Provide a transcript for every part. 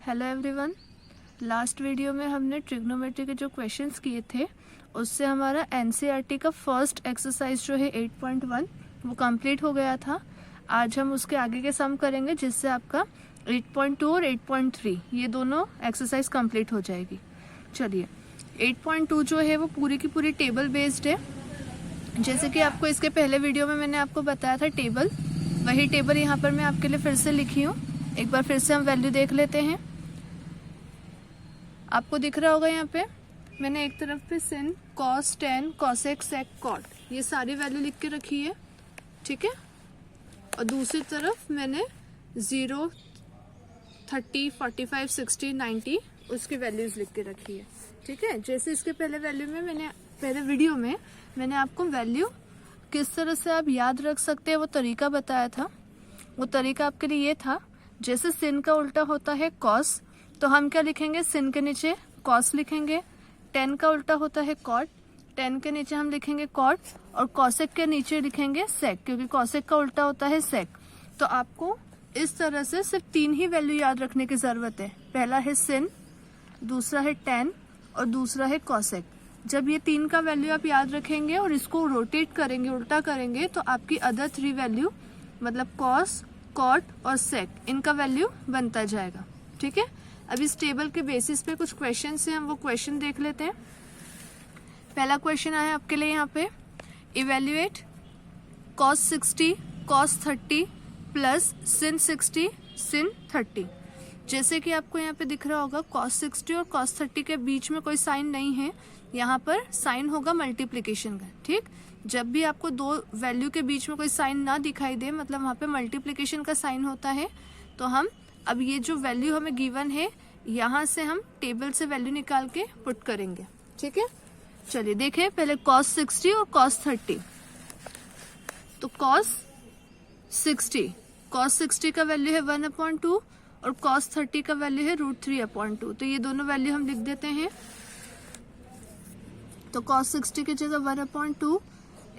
Hello everyone. Last video में हमने trigonometry के जो क्वेश्चंस किए थे उससे हमारा एनसीईआरटी का फर्स्ट एक्सरसाइज जो है 8.1 वो कंप्लीट हो गया था। आज हम उसके आगे के सम करेंगे जिससे आपका 8.2 और 8.3 ये दोनों एक्सरसाइज कंप्लीट हो जाएगी। चलिए 8.2 जो है वो पूरी की पूरी टेबल बेस्ड है। जैसे कि आपको इसके पहले वीडियो में मैंने आपको बताया था टेबल, वही टेबल यहाँ पर मैं आपके लिए फिर से लिखी हूँ। एक बार फिर से हम वैल्यू देख लेते हैं। आपको दिख रहा होगा यहाँ पे मैंने एक तरफ पे sin, cos, tan, cosec, sec, cot ये सारी वैल्यू लिख के रखी है, ठीक है। और दूसरी तरफ मैंने 0, 30, 45, 60, 90 उसकी वैल्यूज लिख के रखी है, ठीक है। जैसे इसके पहले वीडियो में मैंने आपको वैल्यू किस तरह से आप याद रख सकते हैं वो तरीका बताया था। वो तरीका आपके लिए ये था, जैसे sin का उल्टा होता है cos, तो हम क्या लिखेंगे, sin के नीचे cos लिखेंगे। tan का उल्टा होता है cot, tan के नीचे हम लिखेंगे cot, और cosec के नीचे लिखेंगे sec, क्योंकि cosec का उल्टा होता है sec। तो आपको इस तरह से सिर्फ 3 ही वैल्यू याद रखने की जरूरत है। पहला है sin, दूसरा है tan और दूसरा है cosec। जब ये 3 का वैल्यू आप याद रखेंगे और इसको रोटेट करेंगे, उल्टा करेंगे, तो आपकी अदर 3 वैल्यू मतलब cos, cot और sec इनका वैल्यू बनता जाएगा, ठीक है। अब इस टेबल के बेसिस पे कुछ क्वेश्चन हैं, हम वो क्वेश्चन देख लेते हैं। पहला क्वेश्चन आया आपके लिए यहाँ पे, evaluate cos 60 cos 30 plus sin 60 sin 30। जैसे कि आपको यहाँ पे दिख रहा होगा cos 60 और cos 30 के बीच में कोई साइन नहीं है, यहाँ पर साइन होगा मल्टीप्लिकेशन का, ठीक। जब भी आपको 2 वैल्यू के बीच में कोई साइन ना दिखाई दे, मतलब वहाँ पे मल्टीप्लिकेशन का साइन होता है, तो हम अब ये जो वैल्यू हमें गिवन है यहाँ से हम टेबल से वैल्यू निकाल के पुट करेंगे, ठीक है। चलिए देखें पहले cos 60 और cos 30। तो cos 60 का वैल्यू है 1/2 और cos 30 का वैल्यू है √3/2। तो ये दोनों वैल्यू हम लिख देते हैं। तो cos 60 की जगह 1/2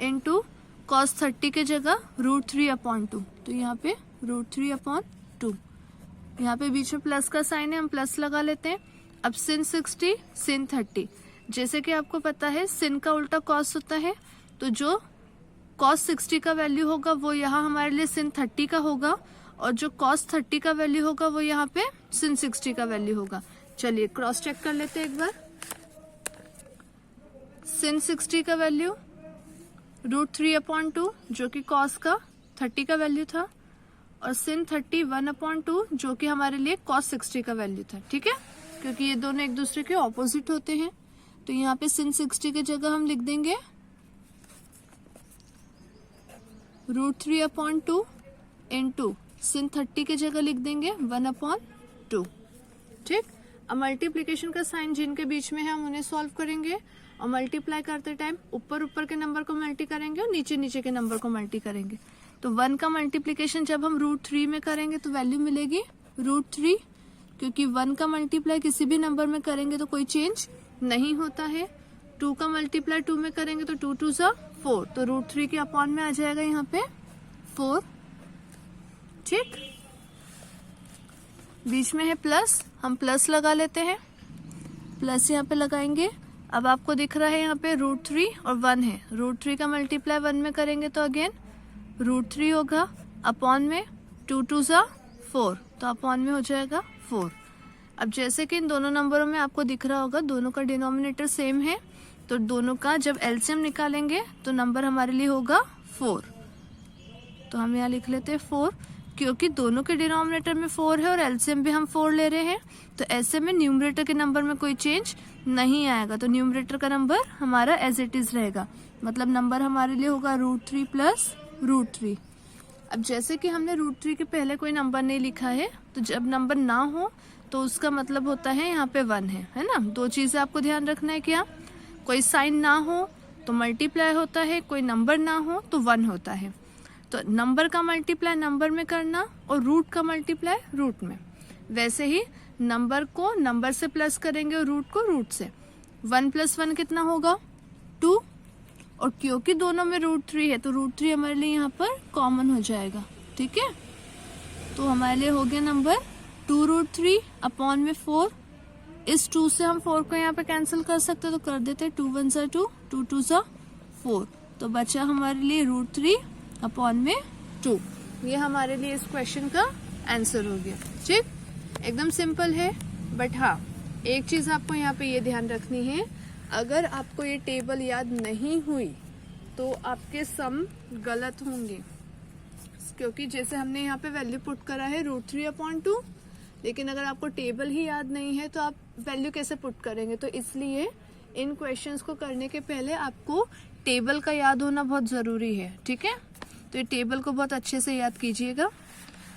इंटू cos 30 की जगह √3/2। तो यहाँ पे √3/2, यहाँ पे बीच में प्लस का साइन है, हम प्लस लगा लेते हैं। अब sin 60 sin 30, जैसे कि आपको पता है sin का उल्टा cos होता है, तो जो cos 60 का वैल्यू होगा वो यहाँ हमारे लिए sin 30 का होगा, और जो cos 30 का वैल्यू होगा वो यहाँ पे sin 60 का वैल्यू होगा। चलिए क्रॉस चेक कर लेते हैं एक बार। sin 60 का वैल्यू √3/2 जो कि cos का 30 का वैल्यू था, और sin 30 1/2 जो कि हमारे लिए cos 60 का वैल्यू था, ठीक है, क्योंकि ये दोनों एक दूसरे के ऑपोजिट होते हैं। तो यहाँ पे sin 60 की जगह हम लिख देंगे √3/2 इंटू sin 30 की जगह लिख देंगे 1/2, ठीक। अब मल्टीप्लीकेशन का साइन जिनके बीच में है हम उन्हें सॉल्व करेंगे, और मल्टीप्लाई करते टाइम ऊपर के नंबर को मल्टी करेंगे और नीचे के नंबर को मल्टी करेंगे। तो 1 का मल्टीप्लिकेशन जब हम √3 में करेंगे तो वैल्यू मिलेगी √3, क्योंकि 1 का मल्टीप्लाई किसी भी नंबर में करेंगे तो कोई चेंज नहीं होता है। 2 का मल्टीप्लाई 2 में करेंगे तो 2 2 सा 4, तो √3 के अपॉन में आ जाएगा यहाँ पे 4, ठीक। बीच में है प्लस, हम प्लस लगा लेते हैं, प्लस यहाँ पे लगाएंगे। अब आपको दिख रहा है यहाँ पे √3 और 1 है, √3 का मल्टीप्लाई 1 में करेंगे तो अगेन √3 होगा, अपॉन में 2 2 सा 4, तो अपॉन में हो जाएगा 4। अब जैसे कि इन दोनों नंबरों में आपको दिख रहा होगा दोनों का डिनोमिनेटर सेम है, तो दोनों का जब एलसीएम निकालेंगे तो नंबर हमारे लिए होगा 4। तो हम यहाँ लिख लेते हैं 4, क्योंकि दोनों के डिनोमिनेटर में 4 है और एलसीएम भी हम 4 ले रहे हैं, तो ऐसे में न्यूमरेटर के नंबर में कोई चेंज नहीं आएगा। तो न्यूमरेटर का नंबर हमारा एज इट इज रहेगा, मतलब नंबर हमारे लिए होगा √3 प्लस √3। अब जैसे कि हमने √3 के पहले कोई नंबर नहीं लिखा है, तो जब नंबर ना हो तो उसका मतलब होता है यहाँ पे 1 है ना। 2 चीजें आपको ध्यान रखना है, क्या, कोई साइन ना हो तो मल्टीप्लाई होता है, कोई नंबर ना हो तो 1 होता है। तो नंबर का मल्टीप्लाई नंबर में करना और रूट का मल्टीप्लाई रूट में। वैसे ही नंबर को नंबर से प्लस करेंगे और रूट को रूट से। 1 + 1 कितना होगा 2, और क्योंकि दोनों में √3 है तो √3 हमारे लिए यहाँ पर कॉमन हो जाएगा, ठीक है। तो हमारे लिए हो गया नंबर 2√3 अपॉन में 4, इस 2 से हम 4 को यहाँ पे कैंसिल कर सकते तो कर देते, 2 1 ज़ा 2, 2 2 ज़ा 4, तो बचा हमारे लिए √3 अपॉन में 2। ये हमारे लिए इस क्वेश्चन का आंसर हो गया। ठीक, एकदम सिंपल है। बट हाँ, एक चीज आपको यहाँ पे ये ध्यान रखनी है, अगर आपको ये टेबल याद नहीं हुई तो आपके सम गलत होंगे, क्योंकि जैसे हमने यहाँ पे वैल्यू पुट करा है √3/2, लेकिन अगर आपको टेबल ही याद नहीं है तो आप वैल्यू कैसे पुट करेंगे। तो इसलिए इन क्वेश्चंस को करने के पहले आपको टेबल का याद होना बहुत जरूरी है। ठीक है, तो ये टेबल को बहुत अच्छे से याद कीजिएगा।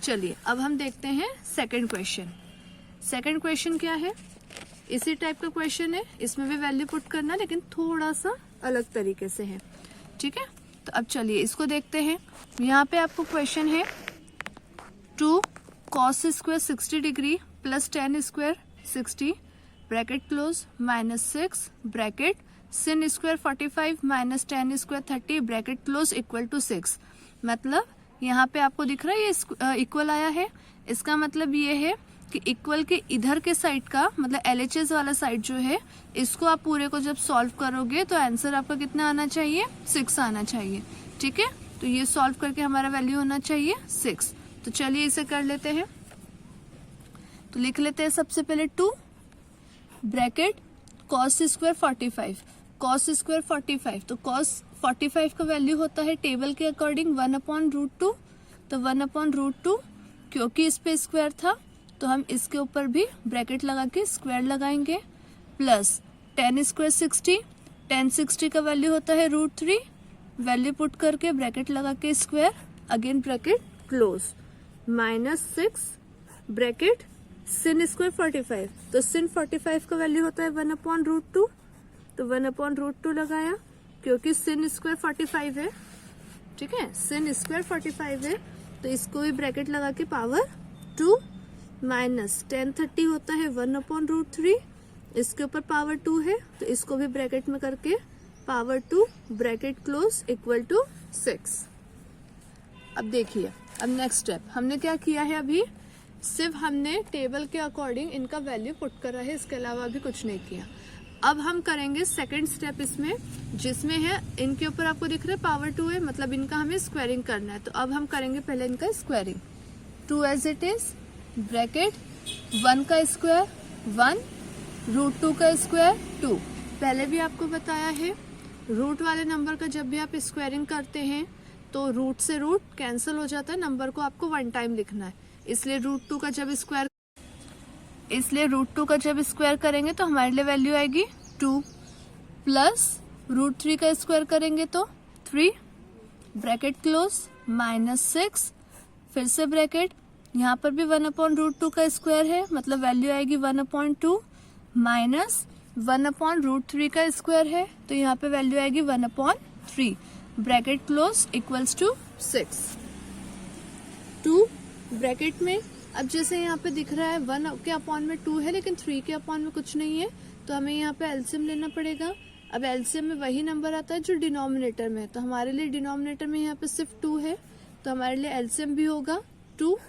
चलिए अब हम देखते हैं सेकंड क्वेश्चन। सेकंड क्वेश्चन क्या है, इसी टाइप का क्वेश्चन है, इसमें भी वैल्यू पुट करना लेकिन थोड़ा सा अलग तरीके से है। ठीक है, तो अब चलिए इसको देखते हैं। यहाँ पे आपको क्वेश्चन है 2 cos square 60 degree plus tan square 60 bracket close -6 bracket sin square 45 minus tan square 30 bracket close equal to 6। मतलब यहाँ पे आपको दिख रहा है ये इक्वल आया है, इसका मतलब ये है कि इक्वल के इधर के साइड का मतलब LHS वाला साइड जो है, इसको आप पूरे को जब सॉल्व करोगे तो आंसर आपका कितना आना चाहिए, 6 आना चाहिए। ठीक है, तो ये सॉल्व करके हमारा वैल्यू होना चाहिए 6। तो चलिए इसे कर लेते हैं। तो लिख लेते हैं सबसे पहले 2 bracket cos square 45, cos square 45, तो cos 45 का वैल्यू होता है टेबल के अकॉर्डिंग 1/√2, तो 1/√2, क्योंकि इस पे स्क्वायर था तो हम इसके ऊपर भी ब्रैकेट लगा के स्क्वायर लगाएंगे, प्लस tan स्क्वायर 60, tan 60 का वैल्यू होता है √3, वैल्यू पुट करके ब्रैकेट लगा के square, again bracket close, -6 bracket sin square 45, तो sin 45 का वैल्यू होता है 1/√2, तो 1/√2 लगाया, क्योंकि sin स्क्वायर 45 है। ठीक है, sin स्क्वायर 45 है तो इसको भी ब्रैकेट लगा के पावर 2 माइनस tan 30 होता है 1/√3, इसके ऊपर पावर 2 है तो इसको भी ब्रैकेट में करके power 2 bracket close equal to 6। अब देखिए, अब नेक्स्ट स्टेप हमने क्या किया है, अभी सिर्फ हमने टेबल के अकॉर्डिंग इनका वैल्यू पुट करा है, इसके अलावा अभी कुछ नहीं किया। अब हम करेंगे सेकंड स्टेप इसमें, जिसमें है इनके ऊपर आपको दिख रहा है पावर 2 है, मतलब इनका हमें स्क्वायरिंग करना है। तो अब हम करेंगे पहले इनका squaring. 2 as it is bracket 1 का स्क्वायर 1, √2 का स्क्वायर 2। पहले भी आपको बताया है, रूट वाले नंबर का जब भी आप स्क्वायरिंग करते हैं तो रूट से रूट कैंसिल हो जाता है, नंबर को आपको 1 टाइम लिखना है। इसलिए √2 का जब स्क्वायर करेंगे तो हमारे लिए वैल्यू आएगी 2, प्लस √3 का स्क्वायर करेंगे तो 3 ब्रैकेट क्लोज -6, फिर से ब्रैकेट, यहाँ पर भी 1/√2 का स्क्वायर है, मतलब वैल्यू आएगी 1/2 माइनस 1/√3 का स्क्वायर है तो यहाँ पे वैल्यू आएगी 1/3 bracket close equals to 6। 2 bracket में, अब जैसे यहाँ पे दिख रहा है 1 के अपॉन में 2 है लेकिन 3 के अपॉन में कुछ नहीं है, तो हमें यहाँ पे एलसीएम लेना पड़ेगा। अब एलसीएम में वही नंबर आता है जो डिनोमिनेटर में है, तो हमारे लिए डिनोमिनेटर में यहाँ पे सिर्फ 2 है, तो हमारे लिए एलसीएम भी होगा 2।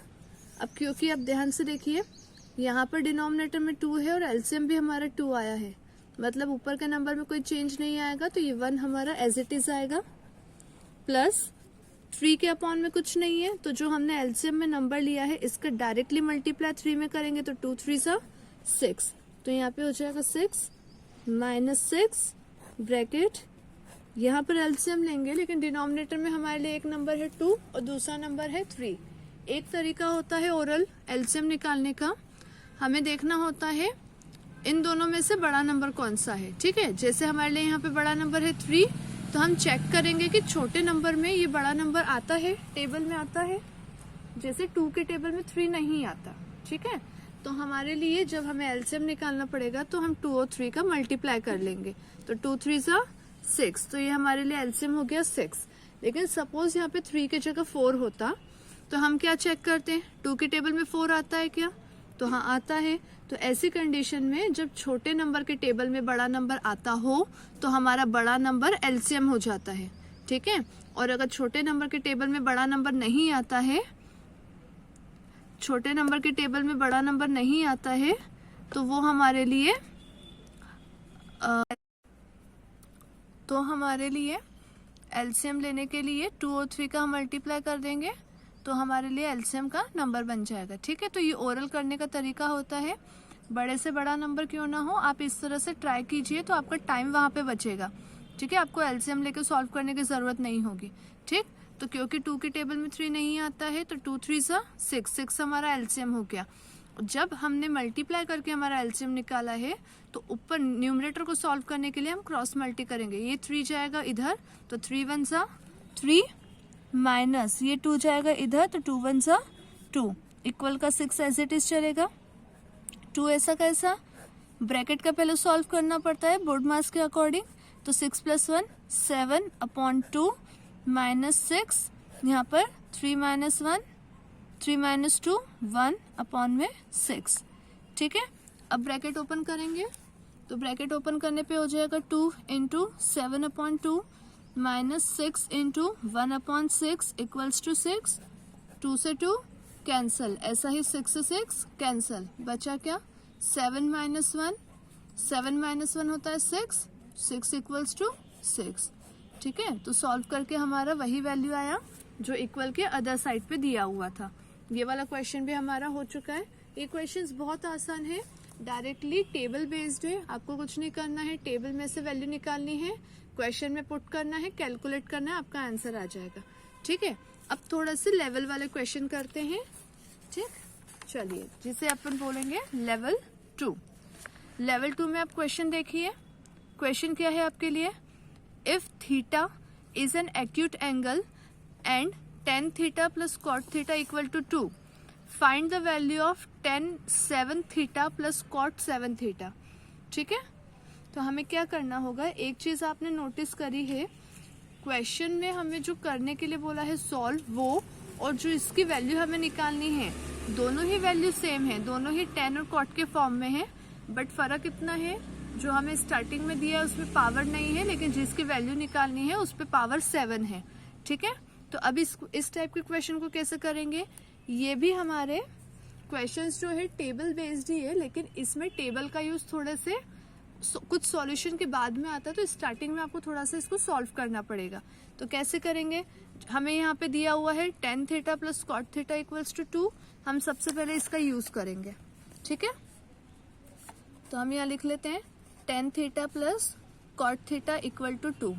अब क्योंकि अब ध्यान से देखिए, यहाँ पर डिनोमिनेटर में 2 है और एलसीएम भी हमारा 2 आया है, मतलब ऊपर के नंबर में कोई चेंज नहीं आएगा, तो ये 1 हमारा एज इट इज आएगा, प्लस 3 के अपॉन में कुछ नहीं है, तो जो हमने एलसीएम में नंबर लिया है इसका डायरेक्टली मल्टीप्लाई 3 में करेंगे तो 2 3 सा 6, तो यहाँ पे हो जाएगा 6 -6 ब्रैकेट, यहाँ पर एलसीएम लेंगे लेकिन डिनोमिनेटर में हमारे लिए एक नंबर है 2 और दूसरा नंबर है 3। एक तरीका होता है ओरल एलसीएम निकालने का, हमें देखना होता है इन दोनों में से बड़ा नंबर कौन सा है। ठीक है, जैसे हमारे लिए यहाँ पे बड़ा नंबर है 3, तो हम चेक करेंगे कि छोटे नंबर में ये बड़ा नंबर आता है, टेबल में आता है, जैसे 2 के टेबल में 3 नहीं आता। ठीक है, तो हमारे लिए जब हमें एलसीएम निकालना पड़ेगा तो हम 2 और 3 का मल्टीप्लाई कर लेंगे, तो 2 3 सा 6, तो ये हमारे लिए एलसीएम हो गया 6। लेकिन सपोज यहाँ पे 3 की जगह 4 होता तो हम क्या चेक करते हैं, 2 के टेबल में 4 आता है क्या, तो हाँ आता है। तो ऐसी कंडीशन में जब छोटे नंबर के टेबल में बड़ा नंबर आता हो तो हमारा बड़ा नंबर एलसीएम हो जाता है। ठीक है, और अगर छोटे नंबर के टेबल में बड़ा नंबर नहीं आता है, छोटे नंबर के टेबल में बड़ा नंबर नहीं आता है तो वो हमारे लिए एलसीएम लेने के लिए 2 और 3 का हम मल्टीप्लाई कर देंगे तो हमारे लिए एलसीएम का नंबर बन जाएगा। ठीक है, तो ये ओरल करने का तरीका होता है। बड़े से बड़ा नंबर क्यों ना हो, आप इस तरह से ट्राई कीजिए तो आपका टाइम वहां पे बचेगा। ठीक है, आपको एलसीएम लेके सॉल्व करने की जरूरत नहीं होगी। ठीक, तो क्योंकि 2 की टेबल में 3 नहीं आता है तो 2 3 6 हमारा एलसीएम हो गया। जब हमने मल्टीप्लाई करके हमारा एलसीएम निकाला है तो ऊपर न्यूमरेटर को सॉल्व करने के लिए हम क्रॉस मल्टी करेंगे। ये 3 जाएगा इधर तो 3 1 3 माइनस ये 2 जाएगा इधर तो 2 1 2 इक्वल का 6 एज इट इज चलेगा। 2 ऐसा कैसा, ब्रैकेट का पहले सॉल्व करना पड़ता है बोर्ड मास के अकॉर्डिंग। तो 6 + 1 7/2 -6 यहाँ पर 3 - 1 3 - 2 1/6। ठीक है, अब ब्रैकेट ओपन करेंगे तो ब्रैकेट ओपन करने पे हो जाएगा 2 × 7/2 -6 × 1/6 इक्वल्स टू 6। 2 से 2 कैंसल, ऐसा ही 6 से 6 कैंसल, बचा क्या 7 - 1 7 - 1 होता है 6 6 इक्वल्स टू 6। ठीक है, तो सॉल्व करके हमारा वही वैल्यू आया जो इक्वल के अदर साइड पे दिया हुआ था। ये वाला क्वेश्चन भी हमारा हो चुका है। ये क्वेश्चंस बहुत आसान है, डायरेक्टली टेबल बेस्ड है। आपको कुछ नहीं करना है, टेबल में से वैल्यू निकालनी है, क्वेश्चन में पुट करना है, कैलकुलेट करना है, आपका आंसर आ जाएगा। ठीक है, अब थोड़ा से लेवल वाले क्वेश्चन करते हैं। ठीक, चलिए, जिसे अपन बोलेंगे लेवल 2। लेवल 2 में आप क्वेश्चन देखिए। क्वेश्चन क्या है आपके लिए, if theta is an acute angle and tan theta plus cot theta equal to 2, find the value of tan 7 theta plus cot 7 theta। ठीक है, तो हमें क्या करना होगा, एक चीज आपने नोटिस करी है, क्वेश्चन में हमें जो करने के लिए बोला है सॉल्व वो, और जो इसकी वैल्यू हमें निकालनी है, दोनों ही वैल्यू सेम है, दोनों ही tan और cot के फॉर्म में है। बट फर्क इतना है, जो हमें स्टार्टिंग में दिया है उसमें पावर नहीं है, लेकिन जिसकी वैल्यू निकालनी है उस पर पावर 7 है। ठीक है, तो अब इस टाइप के क्वेश्चन को कैसे करेंगे, ये भी हमारे क्वेश्चंस जो है टेबल बेस्ड ही है, लेकिन इसमें टेबल का यूज थोड़े से कुछ सॉल्यूशन के बाद में आता है, तो स्टार्टिंग में आपको थोड़ा सा इसको सॉल्व करना पड़ेगा। तो कैसे करेंगे, हमें यहाँ पे दिया हुआ है tan theta plus cot theta equals to 2, हम सबसे पहले इसका यूज करेंगे। ठीक है, तो हम यहाँ लिख लेते हैं tan theta plus cot theta equal to 2।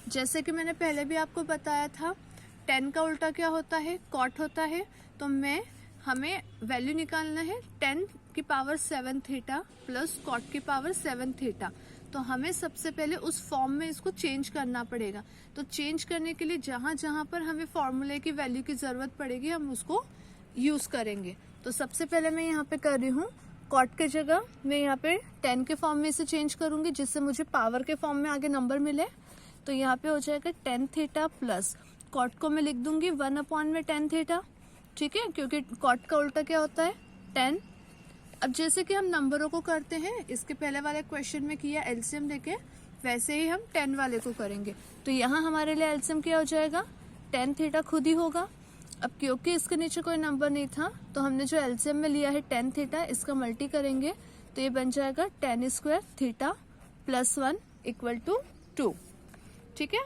जैसे कि मैंने पहले भी आपको बताया था, tan का उल्टा क्या होता है, cot होता है। तो हमें वैल्यू निकालना है tan की पावर 7 थीटा प्लस cot की पावर 7 थीटा। तो हमें सबसे पहले उस फॉर्म में इसको चेंज करना पड़ेगा। तो चेंज करने के लिए जहां जहां पर हमें फॉर्मूले की वैल्यू की जरूरत पड़ेगी हम उसको यूज करेंगे। तो सबसे पहले मैं यहाँ पे कर रही हूँ cot के जगह मैं यहाँ पे tan के फॉर्म में इसे चेंज करूंगी, जिससे मुझे पावर के फॉर्म में आगे नंबर मिले। तो यहाँ पे हो जाएगा tan थीटा प्लस कॉट को मैं लिख दूंगी 1/tan थीटा। ठीक है, क्योंकि कॉट का उल्टा क्या होता है tan। अब जैसे कि हम नंबरों को करते हैं, इसके पहले वाले क्वेश्चन में किया एलसीएम लेके, वैसे ही हम tan वाले को करेंगे। तो यहाँ हमारे लिए एलसीएम क्या हो जाएगा, tan थीटा खुद ही होगा। अब क्योंकि इसके नीचे कोई नंबर नहीं था तो हमने जो एलसीएम में लिया है tan थीटा, इसका मल्टी करेंगे तो ये बन जाएगा tan² theta plus 1 equal to 2। ठीक है,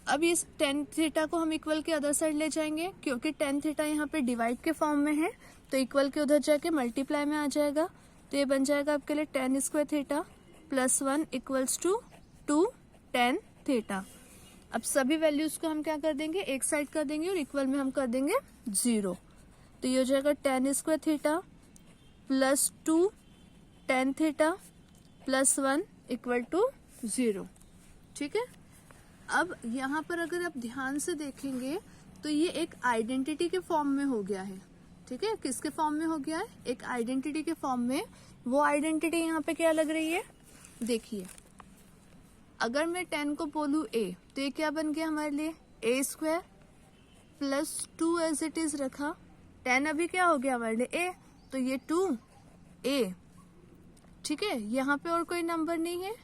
अब इस tan थीटा को हम इक्वल के अदर साइड ले जाएंगे, क्योंकि tan थीटा यहाँ पे डिवाइड के फॉर्म में है, तो इक्वल के उधर जाके मल्टीप्लाई में आ जाएगा। तो ये बन जाएगा आपके लिए tan² theta plus 1 equals to 2 tan theta. अब सभी वैल्यूज को हम क्या कर देंगे, एक साइड कर देंगे और इक्वल में हम कर देंगे 0। तो ये हो जाएगा tan² theta plus 2 tan theta plus 1 equal to 0। ठीक है, अब यहाँ पर अगर आप ध्यान से देखेंगे तो ये एक आइडेंटिटी के फॉर्म में हो गया है। ठीक है, किसके फॉर्म में हो गया है, एक आइडेंटिटी के फॉर्म में। वो आइडेंटिटी यहाँ पे क्या लग रही है, देखिए, अगर मैं tan को बोलूँ a, तो ये क्या बन गया हमारे लिए a² plus 2 as it is रखा। tan अभी क्या हो गया हमारे लिए a, तो ये 2a। ठीक है, यहाँ पे और कोई नंबर नहीं है।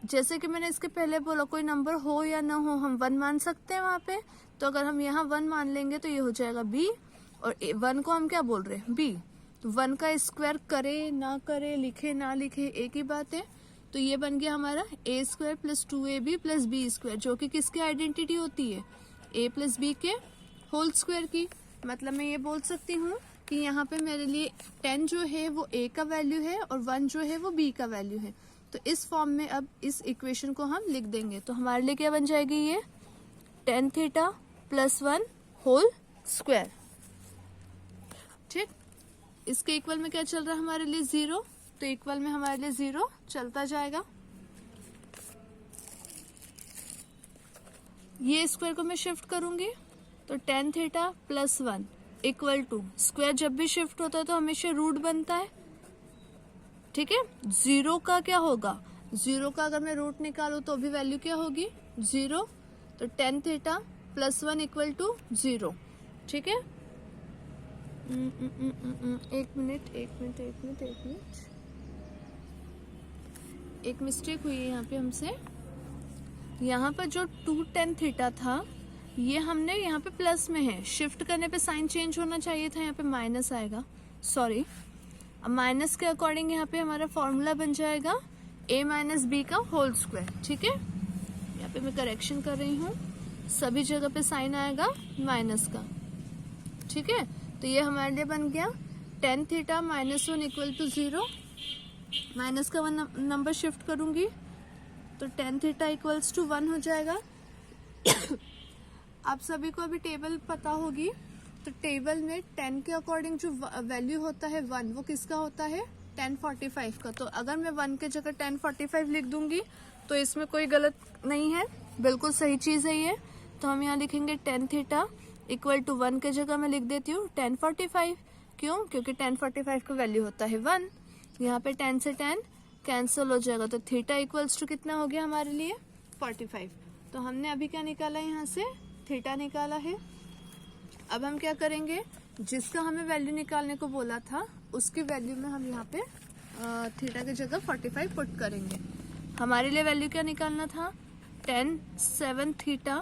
जैसे कि मैंने इसके पहले बोला, कोई नंबर हो या ना हो हम 1 मान सकते हैं वहां पे, तो अगर हम यहाँ 1 मान लेंगे तो ये हो जाएगा b, और 1 को हम क्या बोल रहे हैं, b। तो 1 का स्क्वायर करे ना करे, लिखे ना लिखे, एक ही बात है। तो ये बन गया हमारा a square plus 2ab plus b square, जो कि किसकी आइडेंटिटी होती है, a प्लस b के होल स्क्वायर की। मतलब मैं ये बोल सकती हूँ कि यहाँ पे मेरे लिए 10 जो है वो a का वैल्यू है और 1 जो है वो b का वैल्यू है। तो इस फॉर्म में अब इस इक्वेशन को हम लिख देंगे। तो हमारे लिए क्या बन जाएगी, ये tan theta plus 1 whole square. ठीक, इसके इक्वल में क्या चल रहा है हमारे लिए, 0। तो इक्वल में हमारे लिए 0 चलता जाएगा। ये स्क्वायर को मैं शिफ्ट करूंगी तो tan theta plus 1 equal to, square जब भी शिफ्ट होता है तो हमेशा रूट बनता है। ठीक है, 0 का क्या होगा, 0 का अगर मैं रूट निकालू तो भी वैल्यू क्या होगी, 0। तो tan theta plus 1 equal to 0। ठीक है, एक मिनट, एक मिस्टेक हुई है यहाँ पे हमसे। यहाँ पर जो 2 tan थीटा था ये हमने यहाँ पे प्लस में है, शिफ्ट करने पे साइन चेंज होना चाहिए था, यहाँ पे माइनस आएगा, सॉरी। अब माइनस के अकॉर्डिंग यहाँ पे हमारा फॉर्मूला बन जाएगा a माइनस बी का होल स्क्वायर। ठीक है, यहाँ पे मैं करेक्शन कर रही हूँ, सभी जगह पे साइन आएगा माइनस का। ठीक है, तो ये हमारे लिए बन गया tan theta minus 1 equal to 0। Minus का 1 नंबर शिफ्ट करूंगी तो tan थीटा इक्वल्स टू 1 हो जाएगा। आप सभी को अभी टेबल पता होगी, तो टेबल में 10 के अकॉर्डिंग जो वैल्यू होता है 1, वो किसका होता है, tan 45 का। तो अगर मैं 1 के जगह tan 45 लिख दूंगी तो इसमें कोई गलत नहीं है, बिल्कुल सही चीज है ये। तो हम यहाँ लिखेंगे tan थीटा इक्वल टू 1 के जगह मैं लिख देती हूँ tan 45। क्यों, क्योंकि tan 45 का वैल्यू होता है 1। यहाँ पे tan से tan कैंसिल हो जाएगा, तो थीटा इक्वल्स टू कितना हो गया हमारे लिए, 45। तो हमने अभी क्या निकाला, यहाँ से थीटा निकाला है। अब हम क्या करेंगे, जिसका हमें वैल्यू निकालने को बोला था उसकी वैल्यू में हम यहाँ पे थीटा की जगह 45 पुट करेंगे। हमारे लिए वैल्यू क्या निकालना था, tan 7 theta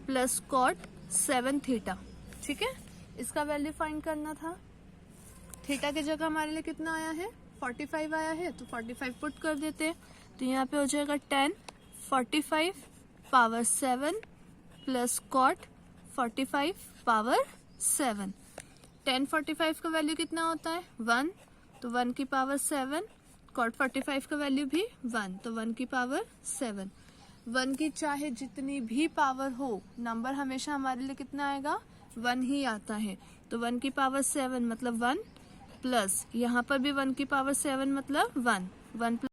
plus cot 7 theta. ठीक है, इसका वैल्यू फाइंड करना था। थीटा की जगह हमारे लिए कितना आया है, 45 आया है, तो 45 पुट कर देते हैं। तो यहाँ पे हो जाएगा tan 45 power 7 plus cot 45 power 7। tan 45 का वैल्यू कितना होता है, 1, तो 1 की पावर 7। cot 45 का वैल्यू भी 1, तो 1 की पावर 7। 1 की चाहे जितनी भी पावर हो, नंबर हमेशा हमारे लिए कितना आएगा, 1 ही आता है। तो 1 की पावर 7 मतलब 1, प्लस यहाँ पर भी 1 की पावर 7 मतलब 1, 1 प्लस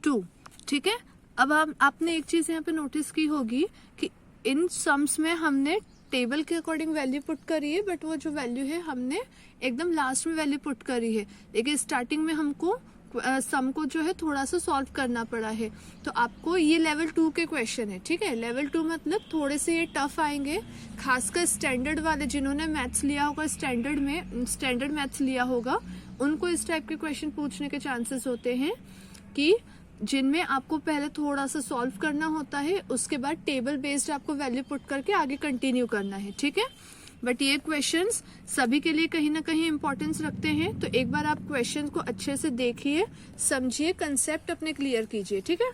2। ठीक है, अब आपने एक चीज यहाँ पे नोटिस की होगी कि इन सम्स में हमने टेबल के अकॉर्डिंग वैल्यू पुट करी है, बट वो जो वैल्यू है हमने एकदम लास्ट में वैल्यू पुट करी है, लेकिन स्टार्टिंग में हमको सम को जो है थोड़ा सा सॉल्व करना पड़ा है। तो आपको ये लेवल 2 के क्वेश्चन है। ठीक है, लेवल 2 मतलब थोड़े से ये टफ आएंगे, खासकर स्टैंडर्ड वाले जिन्होंने मैथ्स लिया होगा, स्टैंडर्ड मैथ्स लिया होगा, उनको इस टाइप के क्वेश्चन पूछने के चांसेस होते हैं कि जिनमें आपको पहले थोड़ा सा सॉल्व करना होता है, उसके बाद टेबल बेस्ड आपको वैल्यू पुट करके आगे कंटिन्यू करना है। ठीक है, बट ये क्वेश्चंस सभी के लिए कहीं ना कहीं इंपॉर्टेंस रखते हैं, तो एक बार आप क्वेश्चन को अच्छे से देखिए, समझिए, कंसेप्ट अपने क्लियर कीजिए। ठीक है,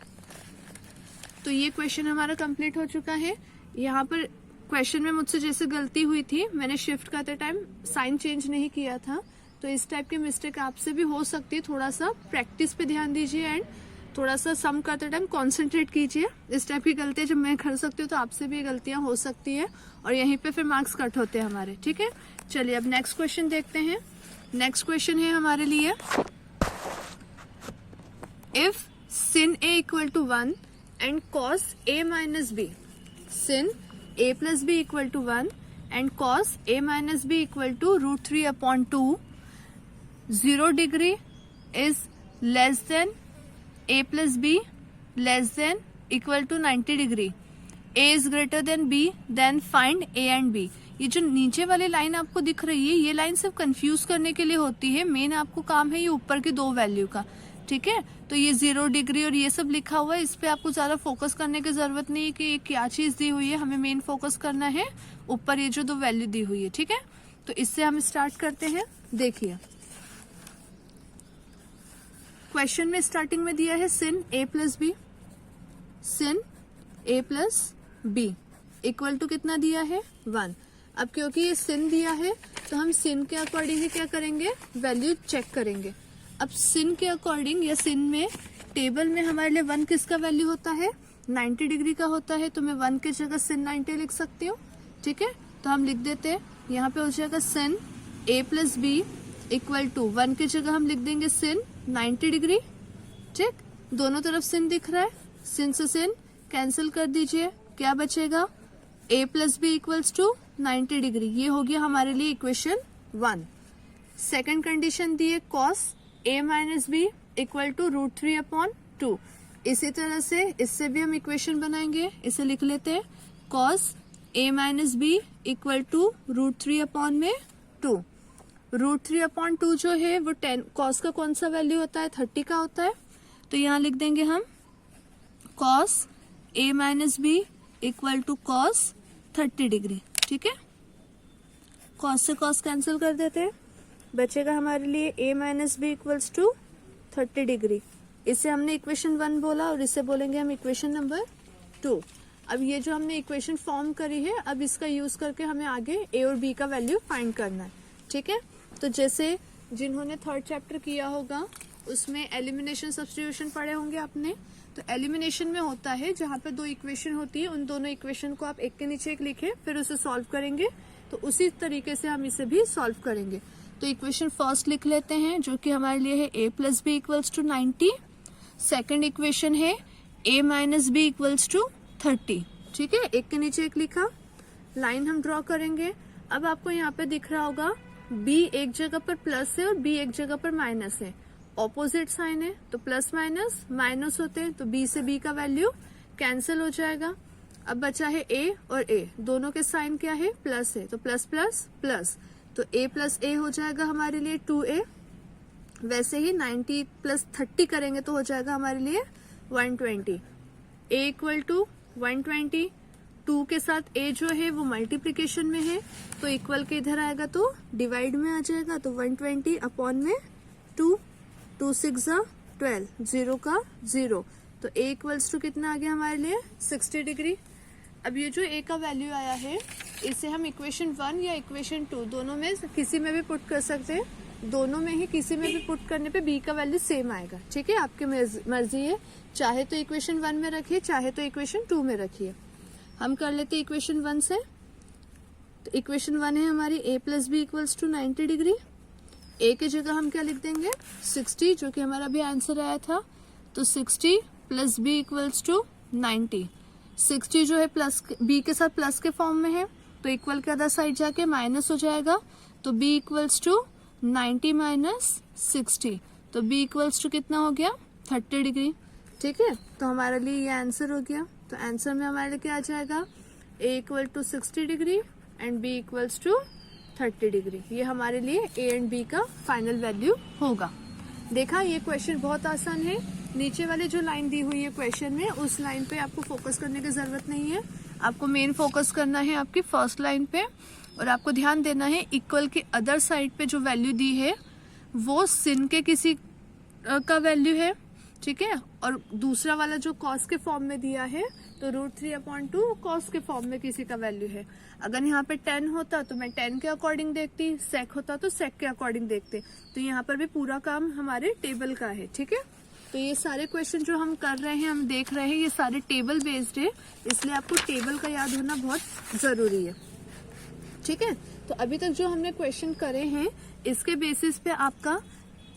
तो ये क्वेश्चन हमारा कंप्लीट हो चुका है। यहाँ पर क्वेश्चन में मुझसे जैसे गलती हुई थी, मैंने शिफ्ट करते टाइम साइन चेंज नहीं किया था, तो इस टाइप की मिस्टेक आपसे भी हो सकती है। थोड़ा सा प्रैक्टिस पे ध्यान दीजिए एंड थोड़ा सा सम करते टाइम कॉन्सेंट्रेट कीजिए। इस टाइप की गलतियां जब मैं कर सकती हूँ तो आपसे भी गलतियां हो सकती है, और यहीं पे फिर मार्क्स कट होते हैं हमारे। ठीक है, चलिए अब नेक्स्ट क्वेश्चन देखते हैं। नेक्स्ट क्वेश्चन है हमारे लिए, if sin a equal to 1 and cos a minus b, sin a plus b equal to 1 and cos a minus b equal to √3/2, 0 degree is less than a plus b less than equal to 90 degree, a is greater than b, then find a and b। ये जो नीचे वाली line आपको दिख रही है, ये line सिर्फ कंफ्यूज करने के लिए होती है, मेन आपको काम है ये ऊपर की 2 वैल्यू का। ठीक है। तो ये 0 डिग्री और ये सब लिखा हुआ है, इस पे आपको ज्यादा फोकस करने की जरूरत नहीं है कि ये क्या चीज दी हुई है, हमें मेन फोकस करना है ऊपर ये जो 2 वैल्यू दी हुई है, ठीक है। तो इससे हम स्टार्ट करते हैं। देखिए क्वेश्चन में स्टार्टिंग में दिया है sin a plus b, sin a plus b equal to कितना दिया है 1। अब क्योंकि ये sin दिया है तो हम sin के अकॉर्डिंग ही क्या करेंगे, वैल्यू चेक करेंगे। अब sin के अकॉर्डिंग या sin में टेबल में हमारे लिए 1 किसका वैल्यू होता है, 90 डिग्री का होता है। तो मैं 1 की जगह sin 90 लिख सकती हूँ, ठीक है। तो हम लिख देते हैं, यहाँ पे हो जाएगा sin a plus b equal to 1 की जगह हम लिख देंगे sin 90 डिग्री, ठीक। दोनों तरफ sin दिख रहा है, sin से sin कैंसिल कर दीजिए, क्या बचेगा, a plus b equals to 90 degree. ये हो गया हमारे लिए इक्वेशन 1। सेकेंड कंडीशन दी है cos a minus b equal to √3/2। इसी तरह से इससे भी हम इक्वेशन बनाएंगे, इसे लिख लेते हैं cos a minus b equal to √3/2। √3/2 जो है वो 10, cos का कौन सा वैल्यू होता है, 30 का होता है। तो यहाँ लिख देंगे हम cos a minus b equal to cos 30 degree, ठीक है। cos से cos कैंसिल कर देते हैं, बचेगा हमारे लिए a minus b equals to 30 degree. इसे हमने इक्वेशन 1 बोला और इसे बोलेंगे हम इक्वेशन नंबर 2। अब ये जो हमने इक्वेशन फॉर्म करी है, अब इसका यूज करके हमें आगे a और b का वैल्यू फाइंड करना है, ठीक है। तो जैसे जिन्होंने 3rd चैप्टर किया होगा उसमें एलिमिनेशन सब्स्टिट्यूशन पढ़े होंगे आपने। तो एलिमिनेशन में होता है जहाँ पे 2 इक्वेशन होती है, उन दोनों इक्वेशन को आप एक के नीचे एक लिखे फिर उसे सॉल्व करेंगे। तो उसी तरीके से हम इसे भी सॉल्व करेंगे। तो इक्वेशन फर्स्ट लिख लेते हैं जो कि हमारे लिए है a plus b equals to 90। Second equation है a minus b equals to 30, ठीक है। एक के नीचे एक लिखा, लाइन हम ड्रॉ करेंगे। अब आपको यहाँ पे दिख रहा होगा b एक जगह पर प्लस है और b एक जगह पर माइनस है, ऑपोजिट साइन है तो प्लस माइनस माइनस होते हैं, तो b से b का वैल्यू कैंसिल हो जाएगा। अब बचा है a और a, दोनों के साइन क्या है, प्लस है, तो प्लस प्लस प्लस, तो a प्लस a हो जाएगा हमारे लिए 2a। वैसे ही 90 प्लस 30 करेंगे तो हो जाएगा हमारे लिए 120। a इक्वल टू 120, 2 के साथ a जो है वो मल्टीप्लीकेशन में है तो इक्वल के इधर आएगा तो डिवाइड में आ जाएगा, तो 120 अपॉन में 2, 2 6 12, 0 का 0, तो a इक्वल्स टू कितना आ गया हमारे लिए 60 डिग्री। अब ये जो a का वैल्यू आया है इसे हम इक्वेशन 1 या इक्वेशन 2 दोनों में किसी में भी पुट कर सकते हैं। दोनों में ही किसी में भी पुट करने पे b का वैल्यू सेम आएगा, ठीक है। आपकी मर्जी है, चाहे तो इक्वेशन 1 में रखिए चाहे तो इक्वेशन 2 में रखिए। हम कर लेते हैं इक्वेशन 1 से। तो इक्वेशन 1 है हमारी a plus b equals to 90 degree. a की जगह हम क्या लिख देंगे 60, जो कि हमारा भी आंसर आया था। तो 60 प्लस बी इक्वल्स टू 90। 60 जो है प्लस b के साथ प्लस के फॉर्म में है तो इक्वल के अदर साइड जाके माइनस हो जाएगा, तो b इक्वल्स टू 90 माइनस 60, तो b इक्वल्स टू कितना हो गया 30 डिग्री, ठीक है। तो हमारे लिए ये आंसर हो गया। तो आंसर में हमारे लिए क्या आ जाएगा, a equal to 60 degree and b equals to 30 degree. ये हमारे लिए a एंड b का फाइनल वैल्यू होगा। देखा, ये क्वेश्चन बहुत आसान है। नीचे वाले जो लाइन दी हुई है क्वेश्चन में उस लाइन पे आपको फोकस करने की जरूरत नहीं है, आपको मेन फोकस करना है आपकी फर्स्ट लाइन पे। और आपको ध्यान देना है इक्वल के अदर साइड पे जो वैल्यू दी है वो sin के किसी का वैल्यू है, ठीक है। और दूसरा वाला जो cos के फॉर्म में दिया है तो √3/2 cos के फॉर्म में किसी का वैल्यू है। अगर यहाँ पे 10 होता तो मैं 10 के अकॉर्डिंग देखती, sec होता तो sec के अकॉर्डिंग देखते। तो यहाँ पर भी पूरा काम हमारे टेबल का है, ठीक है। तो ये सारे क्वेश्चन जो हम कर रहे हैं, हम देख रहे हैं, ये सारे टेबल बेस्ड है, इसलिए आपको टेबल का याद होना बहुत जरूरी है, ठीक है। तो अभी तक जो हमने क्वेश्चन करे हैं इसके बेसिस पे आपका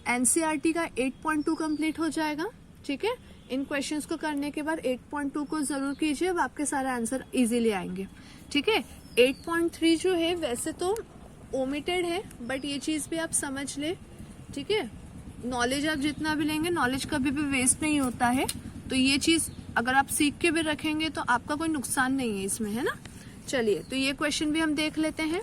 एनसीईआरटी का 8.2 कंप्लीट हो जाएगा, ठीक है। इन क्वेश्चंस को करने के बाद 8.2 को जरूर कीजिए, अब आपके सारे आंसर इजीली आएंगे, ठीक है। 8.3 जो है वैसे तो ओमिटेड है बट ये चीज भी आप समझ ले, ठीक है। नॉलेज आप जितना भी लेंगे, नॉलेज कभी भी वेस्ट नहीं होता है, तो ये चीज अगर आप सीख के भी रखेंगे तो आपका कोई नुकसान नहीं है इसमें, है ना। चलिए, तो ये क्वेश्चन भी हम देख लेते हैं।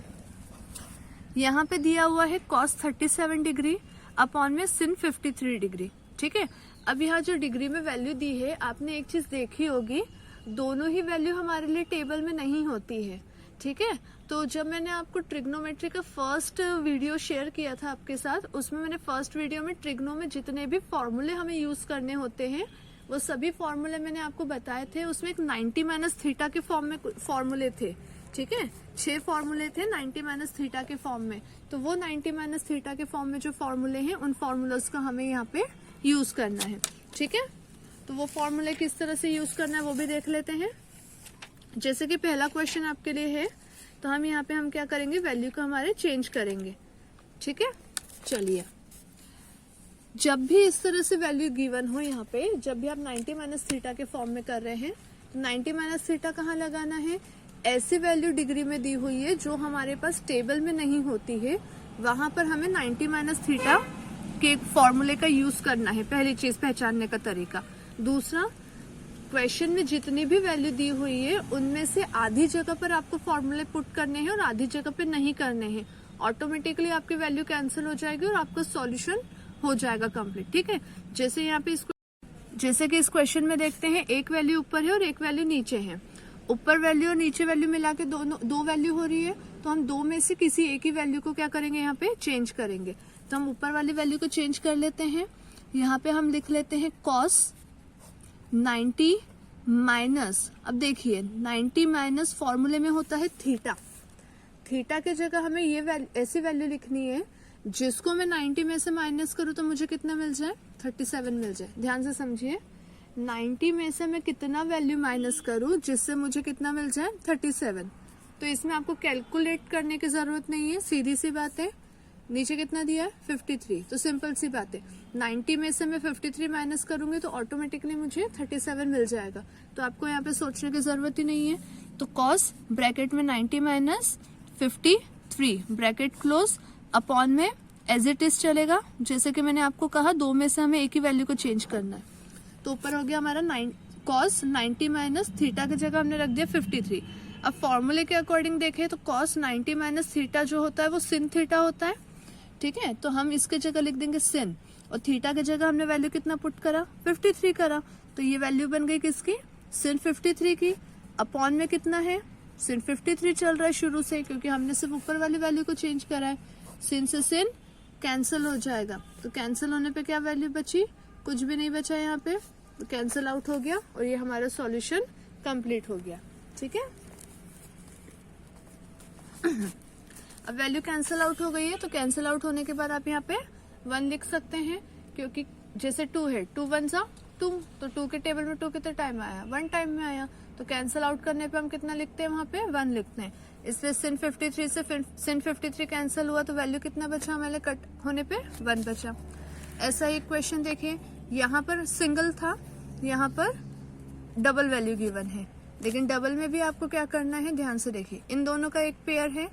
यहाँ पे दिया हुआ है cos 37 डिग्री अपॉन में sin 53 डिग्री, ठीक है। अब यहाँ जो डिग्री में वैल्यू दी है, आपने एक चीज देखी होगी, दोनों ही वैल्यू हमारे लिए टेबल में नहीं होती है, ठीक है। तो जब मैंने आपको ट्रिग्नोमेट्री का फर्स्ट वीडियो शेयर किया था आपके साथ, उसमें मैंने फर्स्ट वीडियो में ट्रिग्नो में जितने भी फॉर्मूले हमें यूज करने होते हैं वो सभी फॉर्मूले मैंने आपको बताए थे। उसमें एक 90 माइनस थीटा के फॉर्म में फॉर्मूले थे, ठीक है। 6 फॉर्मूले थे 90 माइनस थीटा के फॉर्म में। तो वो 90 माइनस थीटा के फॉर्म में जो फॉर्मूले हैं उन फॉर्मूलस का हमें यहाँ पे यूज करना है, ठीक है। तो वो फॉर्मूले किस तरह से यूज करना है वो भी देख लेते हैं। जैसे कि पहला क्वेश्चन आपके लिए है, तो हम यहाँ पे हम क्या करेंगे, वैल्यू को हमारे चेंज करेंगे, ठीक है। चलिए, जब भी इस तरह से वैल्यू गिवन हो, यहाँ पे जब भी आप 90 माइनस थीटा के फॉर्म में कर रहे हैं, तो 90 माइनस थीटा कहाँ लगाना है, ऐसी वैल्यू डिग्री में दी हुई है जो हमारे पास टेबल में नहीं होती है, वहां पर हमें 90 माइनस थीटा के फॉर्मूले का यूज करना है। पहली चीज पहचानने का तरीका। दूसरा, क्वेश्चन में जितनी भी वैल्यू दी हुई है उनमें से आधी जगह पर आपको फॉर्मूले पुट करने हैं और आधी जगह पे नहीं करने हैं। ऑटोमेटिकली आपकी वैल्यू कैंसिल हो जाएगी और आपका सॉल्यूशन हो जाएगा कंप्लीट, ठीक है। जैसे यहाँ पे जैसे कि इस क्वेश्चन में देखते हैं, एक वैल्यू ऊपर है और एक वैल्यू नीचे है। ऊपर वैल्यू और नीचे वैल्यू मिला के दो वैल्यू हो रही है, तो हम दो में से किसी एक ही वैल्यू को क्या करेंगे, यहाँ पे चेंज करेंगे। तो हम ऊपर वाली वैल्यू को चेंज कर लेते हैं। यहाँ पे हम लिख लेते हैं cos 90 माइनस, अब देखिए 90 माइनस फॉर्मूले में होता है थीटा। थीटा की जगह हमें ये ऐसी वैल्यू लिखनी है जिसको मैं 90 में से माइनस करूँ तो मुझे कितना मिल जाए, 37 मिल जाए। ध्यान से समझिए, 90 में से मैं कितना वैल्यू माइनस करूँ जिससे मुझे कितना मिल जाए, 37। तो इसमें आपको कैलकुलेट करने की जरूरत नहीं है, सीधी सी बात है। नीचे कितना दिया है, 53। तो सिंपल सी बात है, 90 में से मैं 53 माइनस करूंगी तो ऑटोमेटिकली मुझे 37 मिल जाएगा। तो आपको यहाँ पे सोचने की जरूरत ही नहीं है। तो cos ब्रैकेट में 90 माइनस 53 ब्रैकेट क्लोज, अपॉन में एज इट इज चलेगा। जैसे कि मैंने आपको कहा, दो में से हमें एक ही वैल्यू को चेंज करना है। तो ऊपर हो गया हमारा cos 90 माइनस थीटा की जगह हमने रख दिया 53। अब फॉर्मूले के अकॉर्डिंग देखें तो cos 90 माइनस थीटा जो होता है वो sin थीटा होता है, ठीक है। तो हम इसके जगह लिख देंगे sin, और थीटा की जगह हमने वैल्यू कितना पुट करा, 53 करा। तो ये वैल्यू बन गई किसकी, sin 53 की। अपॉन में कितना है, sin 53 चल रहा है शुरू से, क्योंकि हमने सिर्फ ऊपर वाली वैल्यू को चेंज करा है। sin से sin कैंसिल हो जाएगा, तो कैंसिल होने पे क्या वैल्यू बची, कुछ भी नहीं बचा यहाँ पे, तो कैंसिल आउट हो गया और ये हमारा सॉल्यूशन कंप्लीट हो गया, ठीक है। अब वैल्यू कैंसिल आउट हो गई है, तो कैंसिल आउट होने के बाद आप यहाँ पे 1 लिख सकते हैं, क्योंकि जैसे 2 है, 2 1 सा 2, तो 2 के टेबल में 2 कितना टाइम आया, 1 टाइम में आया। तो कैंसिल आउट करने पे हम कितना लिखते हैं, वहां पे 1 लिखते हैं। इसलिए sin 53 से sin 53 कैंसिल हुआ, तो वैल्यू कितना बचा हमारे कट होने पे, 1 बचा। ऐसा ही क्वेश्चन देखिए, यहाँ पर सिंगल था, यहाँ पर डबल वैल्यू गिवन है, लेकिन डबल में भी आपको क्या करना है, ध्यान से देखिए। इन दोनों का एक पेयर है,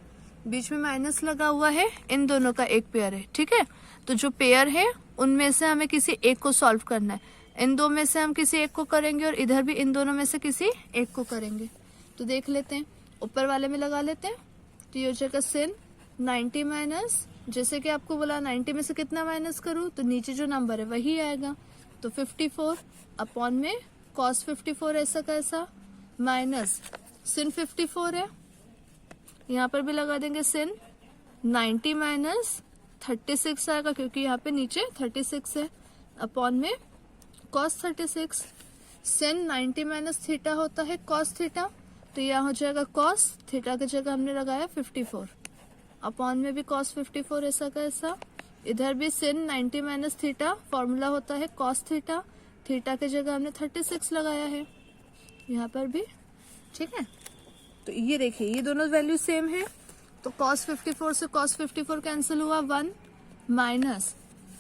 बीच में माइनस लगा हुआ है, इन दोनों का एक पेयर है, ठीक है। तो जो पेयर है उनमें से हमें किसी एक को सॉल्व करना है। इन दो में से हम किसी एक को करेंगे और इधर भी इन दोनों में से किसी एक को करेंगे। तो देख लेते हैं, ऊपर वाले में लगा लेते हैं। तो ये हो जाएगा sin 90 माइनस, जैसे कि आपको बोला 90 में से कितना माइनस करूं, तो नीचे जो नंबर है वही आएगा। तो 54 अपॉन में cos 54 ऐसा कैसा, माइनस sin 54 है, यहाँ पर भी लगा देंगे sin 90 माइनस 36 आएगा, क्योंकि यहाँ पे नीचे 36 है, अपॉन में cos 36। sin 90 माइनस थीटा होता है cos थीटा, तो यहाँ हो जाएगा cos थीटा की जगह हमने लगाया 54, अपॉन में भी cos 54 ऐसा का ऐसा। इधर भी sin 90 माइनस थीटा फॉर्मूला होता है cos थीटा, थीटा की जगह हमने 36 लगाया है यहाँ पर भी, ठीक है। तो ये देखिए, ये दोनों वैल्यू सेम है, तो cos 54 से cos 54 कैंसिल हुआ 1, माइनस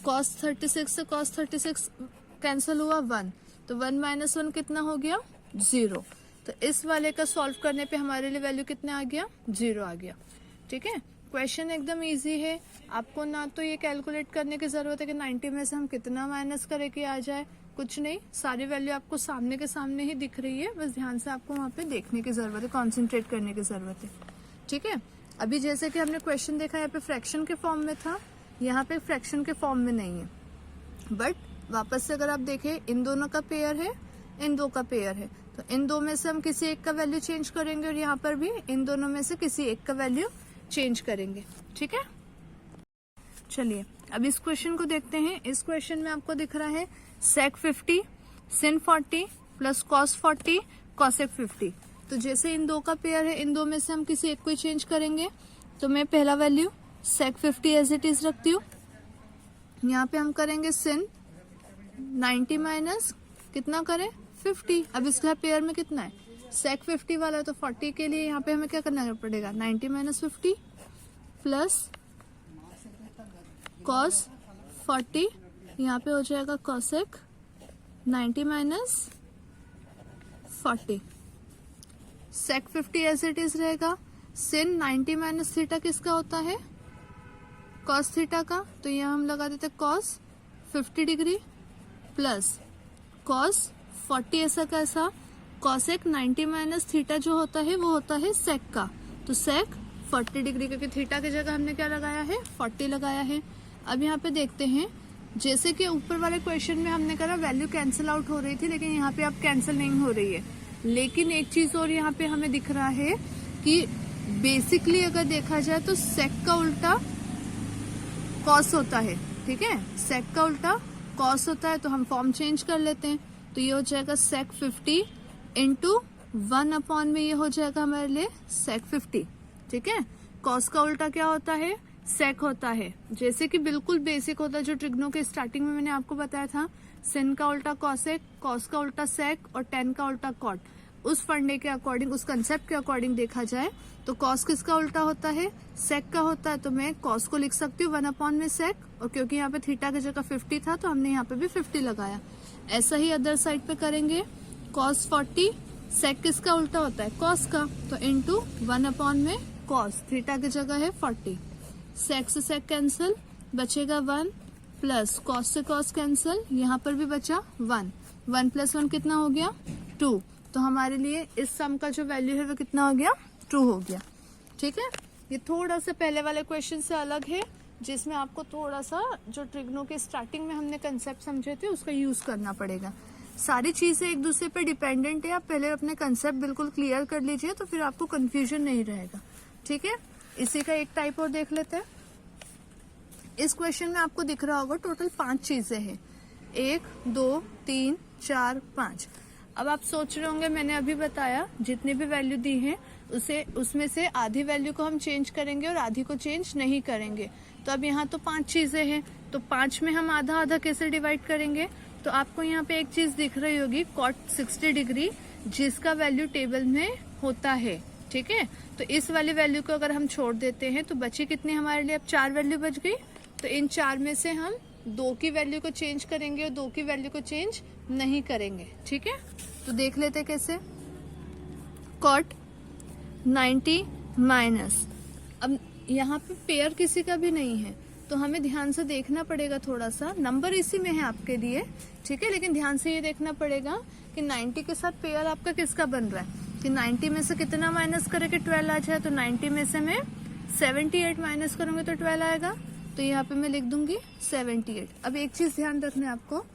cos 36 से cos 36 कैंसिल हुआ 1, तो 1 माइनस 1 कितना हो गया, 0। तो इस वाले का सॉल्व करने पे हमारे लिए वैल्यू कितना आ गया, 0 आ गया, ठीक है। क्वेश्चन एकदम इजी है, आपको ना तो ये कैलकुलेट करने की जरूरत है कि 90 में से हम कितना माइनस करें कि आ जाए, कुछ नहीं, सारी वैल्यू आपको सामने के सामने ही दिख रही है, बस ध्यान से आपको वहाँ पे देखने की जरूरत है, कॉन्सेंट्रेट करने की जरूरत है, ठीक है। अभी जैसे कि हमने क्वेश्चन देखा, यहाँ पे फ्रैक्शन के फॉर्म में था, यहाँ पे फ्रैक्शन के फॉर्म में नहीं है, बट वापस से अगर आप देखें इन दोनों का पेयर है, इन दो का पेयर है, तो इन दो में से हम किसी एक का वैल्यू चेंज करेंगे और यहाँ पर भी इन दोनों में से किसी एक का वैल्यू चेंज करेंगे। ठीक है, चलिए अब इस क्वेश्चन को देखते हैं। इस क्वेश्चन में आपको दिख रहा है sec 50 sin 40 plus cos 40 cosec 50। तो जैसे इन दो का पेयर है, इन दो में से हम किसी एक को चेंज करेंगे। तो मैं पहला value sec 50 as it is रखती हूँ। यहाँ पे हम करेंगे sin 90 माइनस कितना करें 50। अब इसका पेयर में कितना है sec 50 वाला है, तो 40 के लिए यहाँ पे हमें क्या करना पड़ेगा 90 माइनस 50 प्लस cos 40, यहाँ पे हो जाएगा cosec 90 minus 40। sec 50 as it is रहेगा। sin 90 माइनस थीटा किसका होता है cos थीटा का, तो यहाँ हम लगा देते cos 50 डिग्री प्लस cos 40 ऐसा कैसा cosec 90 माइनस थीटा जो होता है वो होता है sec का, तो sec 40 डिग्री, क्योंकि थीटा की जगह हमने क्या लगाया है 40 लगाया है। अब यहाँ पे देखते हैं, जैसे कि ऊपर वाले क्वेश्चन में हमने कहा वैल्यू कैंसिल आउट हो रही थी, लेकिन यहाँ पे अब कैंसिल नहीं हो रही है। लेकिन एक चीज और यहाँ पे हमें दिख रहा है कि बेसिकली अगर देखा जाए तो sec का उल्टा cos होता है। ठीक है, sec का उल्टा cos होता है, तो हम फॉर्म चेंज कर लेते हैं। तो ये हो जाएगा sec 50 इंटू 1 अपॉन में ये हो जाएगा हमारे लिए sec 50। ठीक है, cos का उल्टा क्या होता है sec होता है, जैसे कि बिल्कुल बेसिक होता है जो ट्रिग्नो के स्टार्टिंग में मैंने आपको बताया था। sin का उल्टा cosec, cos का उल्टा sec और tan का उल्टा cot। उस फंडे के अकॉर्डिंग, उस कंसेप्ट के अकॉर्डिंग देखा जाए तो cos किसका उल्टा होता है sec का होता है, तो मैं cos को लिख सकती हूँ 1 अपॉन में sec, और क्योंकि यहाँ पे थीटा की जगह 50 था तो हमने यहाँ पे भी 50 लगाया। ऐसा ही अदर साइड पे करेंगे, cos 40 sec किसका उल्टा होता है cos का, तो इंटू 1 अपॉन में cos, थीटा की जगह है 40, sec से sec कैंसिल बचेगा 1 प्लस cos से cos कैंसिल, यहाँ पर भी बचा 1, 1 प्लस 1 कितना हो गया 2। तो हमारे लिए इस सम का जो वैल्यू है वो कितना हो गया 2 हो गया। ठीक है, ये थोड़ा सा पहले वाले क्वेश्चन से अलग है, जिसमें आपको थोड़ा सा जो ट्रिग्नो के स्टार्टिंग में हमने कंसेप्ट समझे थे उसका यूज करना पड़ेगा। सारी चीजें एक दूसरे पे डिपेंडेंट है, आप पहले अपने कंसेप्ट बिल्कुल क्लियर कर लीजिए तो फिर आपको कंफ्यूजन नहीं रहेगा। ठीक है, इसी का एक टाइप और देख लेते हैं। इस क्वेश्चन में आपको दिख रहा होगा टोटल 5 चीजें हैं, 1 2 3 4 5। अब आप सोच रहे होंगे मैंने अभी बताया जितनी भी वैल्यू दी है उसमें से आधी वैल्यू को हम चेंज करेंगे और आधी को चेंज नहीं करेंगे। तो अब यहाँ तो 5 चीजें हैं, तो 5 में हम आधा आधा कैसे डिवाइड करेंगे। तो आपको यहाँ पे एक चीज दिख रही होगी cot 60 डिग्री, जिसका वैल्यू टेबल में होता है। ठीक है, तो इस वाली वैल्यू को अगर हम छोड़ देते हैं तो बची कितनी हमारे लिए, अब 4 वैल्यू बच गई। तो इन 4 में से हम 2 की वैल्यू को चेंज करेंगे और 2 की वैल्यू को चेंज नहीं करेंगे। ठीक है, तो देख लेते कैसे। cot 90 माइनस, अब यहाँ पे पेयर किसी का भी नहीं है तो हमें ध्यान से देखना पड़ेगा, थोड़ा सा नंबर इसी में है आपके लिए। ठीक है, लेकिन ध्यान से ये देखना पड़ेगा कि 90 के साथ पेयर आपका किसका बन रहा है, कि 90 में से कितना माइनस करके 12 आ जाए। तो 90 में से मैं 78 माइनस करूंगी तो 12 आएगा, तो यहाँ पे मैं लिख दूंगी 78। अब एक चीज ध्यान रखना है आपको,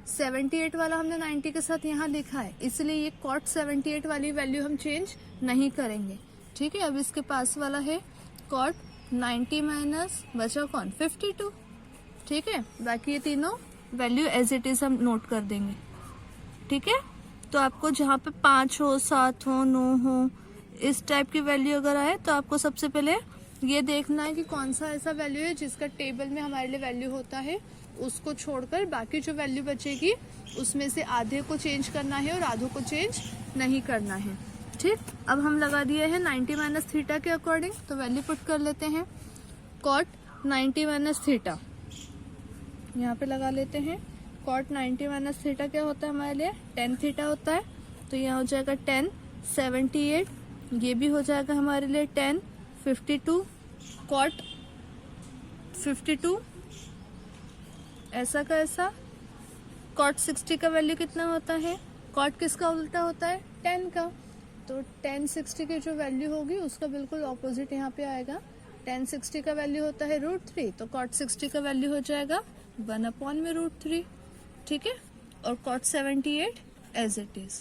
78 वाला हमने 90 के साथ यहाँ लिखा है, इसलिए ये cot 78 वाली वैल्यू हम चेंज नहीं करेंगे। ठीक है, अब इसके पास वाला है cot 90 माइनस बचा कौन 52। ठीक है, बाकी ये तीनों वैल्यू एज इट इज हम नोट कर देंगे। ठीक है, तो आपको जहाँ पे 5 हो 7 हो 9 हो इस टाइप की वैल्यू अगर आए तो आपको सबसे पहले ये देखना है कि कौन सा ऐसा वैल्यू है जिसका टेबल में हमारे लिए वैल्यू होता है, उसको छोड़कर बाकी जो वैल्यू बचेगी उसमें से आधे को चेंज करना है और आधों को चेंज नहीं करना है। ठीक, अब हम लगा दिए हैं 90 माइनस थीटा के अकॉर्डिंग, तो वैल्यू पुट कर लेते हैं। cot 90 माइनस थीटा यहाँ पे लगा लेते हैं। cot 90 माइनस थीटा क्या होता है हमारे लिए, tan थीटा होता है, तो यहाँ हो जाएगा tan 78, ये भी हो जाएगा हमारे लिए tan 52, cot 52 ऐसा का ऐसा। cot 60 का वैल्यू कितना होता है, cot किसका उल्टा होता है tan का, तो tan 60 की जो वैल्यू होगी उसका बिल्कुल ऑपोजिट यहाँ पे आएगा। tan 60 का वैल्यू होता है √3, तो cot 60 का वैल्यू हो जाएगा 1 अपॉन में √3। ठीक है, और cot 78 एज इट इज।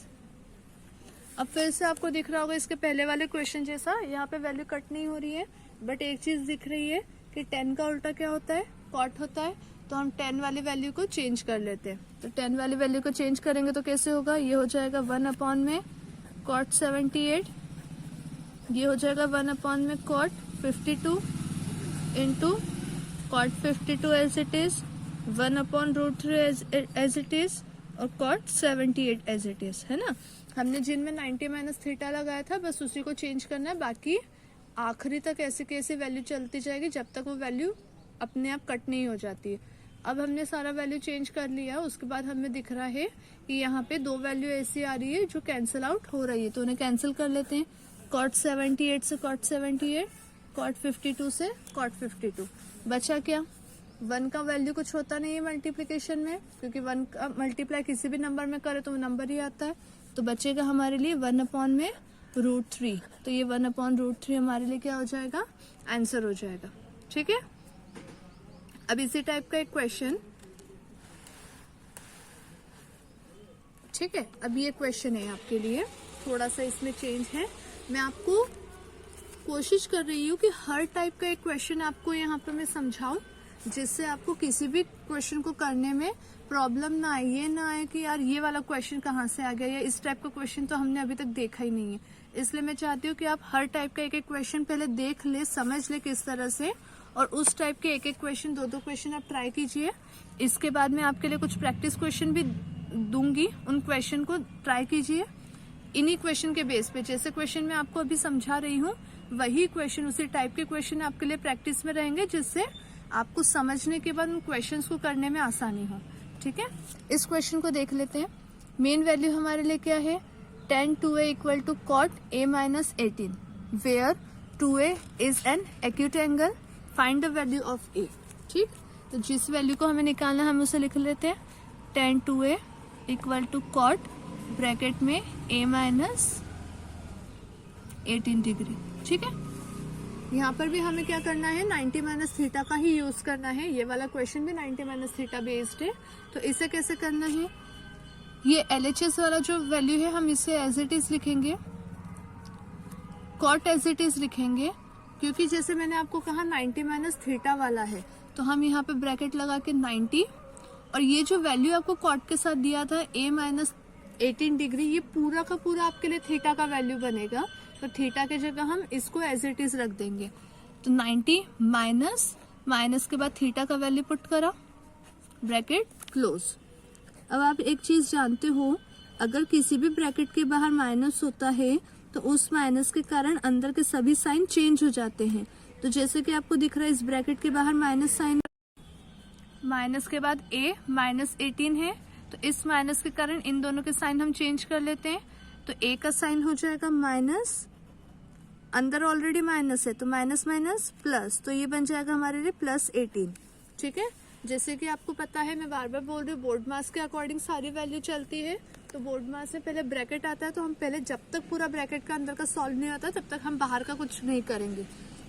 अब फिर से आपको दिख रहा होगा इसके पहले वाले क्वेश्चन जैसा, यहाँ पे वैल्यू कट नहीं हो रही है, बट एक चीज दिख रही है कि 10 का उल्टा क्या होता है, cot होता है। तो हम 10 वाली वैल्यू को चेंज कर लेते हैं। तो 10 वाली वैल्यू को चेंज करेंगे तो कैसे होगा, ये हो जाएगा 1 में cot 78, ये हो जाएगा 1 में cot 52 into cot 52 as it is, 1/√3 as it is, और cot 78 एज इट इज, है ना। हमने जिनमें 90 माइनस थीटा लगाया था बस उसी को चेंज करना है, बाकी आखिरी तक ऐसे कैसे वैल्यू चलती जाएगी जब तक वो वैल्यू अपने आप कट नहीं हो जाती है। अब हमने सारा वैल्यू चेंज कर लिया, उसके बाद हमें दिख रहा है कि यहाँ पे दो वैल्यू ऐसी आ रही है जो कैंसिल आउट हो रही है, तो उन्हें कैंसिल कर लेते हैं। cot 78 से cot 78, cot 52 से cot 52, बचा क्या, 1 का वैल्यू कुछ होता नहीं है मल्टीप्लीकेशन में, क्योंकि 1 का मल्टीप्लाई किसी भी नंबर में करे तो वो नंबर ही आता है। तो बचेगा हमारे लिए 1/√3, तो ये 1/√3 हमारे लिए क्या हो जाएगा, आंसर हो जाएगा। ठीक है, अब इसी टाइप का एक क्वेश्चन, ठीक है, अब ये क्वेश्चन है आपके लिए, थोड़ा सा इसमें चेंज है। मैं आपको कोशिश कर रही हूँ कि हर टाइप का एक क्वेश्चन आपको यहाँ पे मैं समझाऊं, जिससे आपको किसी भी क्वेश्चन को करने में प्रॉब्लम ना आए, ये ना आए कि यार ये वाला क्वेश्चन कहाँ से आ गया, या इस टाइप का क्वेश्चन तो हमने अभी तक देखा ही नहीं है। इसलिए मैं चाहती हूँ कि आप हर टाइप का एक एक क्वेश्चन पहले देख ले, समझ ले किस तरह से, और उस टाइप के एक एक क्वेश्चन, दो क्वेश्चन आप ट्राई कीजिए। इसके बाद मैं आपके लिए कुछ प्रैक्टिस क्वेश्चन भी दूंगी, उन क्वेश्चन को ट्राई कीजिए। इन्हीं क्वेश्चन के बेस पे, जैसे क्वेश्चन मैं आपको अभी समझा रही हूँ, वही क्वेश्चन, उसी टाइप के क्वेश्चन आपके लिए प्रैक्टिस में रहेंगे, जिससे आपको समझने के बाद उन क्वेश्चंस को करने में आसानी हो। ठीक है, इस क्वेश्चन को देख लेते हैं। मेन वैल्यू हमारे लिए क्या है, tan 2a equal to cot a minus 18, where 2a is an acute angle, find the value of a। ठीक, तो जिस वैल्यू को हमें निकालना है हम उसे लिख लेते हैं, tan 2a equal to cot bracket में a माइनस 18 डिग्री। ठीक है, यहाँ पर भी हमें क्या करना है, 90 माइनस थीटा का ही यूज करना है। ये वाला क्वेश्चन भी 90 माइनस थीटा बेस्ड है। तो इसे कैसे करना है, ये LHS वाला जो वैल्यू है हम इसे एज इट इज लिखेंगे, cot एज इट इज लिखेंगे, क्योंकि जैसे मैंने आपको कहा 90 माइनस थीटा वाला है, तो हम यहाँ पे ब्रैकेट लगा के 90, और ये जो वैल्यू आपको cot के साथ दिया था a माइनस 18 डिग्री, ये पूरा का पूरा आपके लिए थीटा का वैल्यू बनेगा। तो थीटा की जगह हम इसको एज इट इज रख देंगे। तो 90 माइनस के बाद थीटा का वैल्यू पुट करा, ब्रैकेट क्लोज। अब आप एक चीज जानते हो, अगर किसी भी ब्रैकेट के बाहर माइनस होता है तो उस माइनस के कारण अंदर के सभी साइन चेंज हो जाते हैं। तो जैसे कि आपको दिख रहा है इस ब्रैकेट के बाहर माइनस साइन, माइनस के बाद a माइनस 18 है, तो इस माइनस के कारण इन दोनों के साइन हम चेंज कर लेते हैं। तो a का साइन हो जाएगा माइनस, अंदर ऑलरेडी माइनस है तो माइनस माइनस प्लस, तो ये बन जाएगा हमारे लिए प्लस 18। ठीक है, जैसे कि आपको पता है, मैं बार बार बोल रही हूँ, बोर्ड मास के अकॉर्डिंग सारी वैल्यू चलती है। तो बोर्ड मास से पहले ब्रैकेट आता है, तो हम पहले जब तक पूरा ब्रैकेट का अंदर का सॉल्व नहीं आता तब तक हम बाहर का कुछ नहीं करेंगे।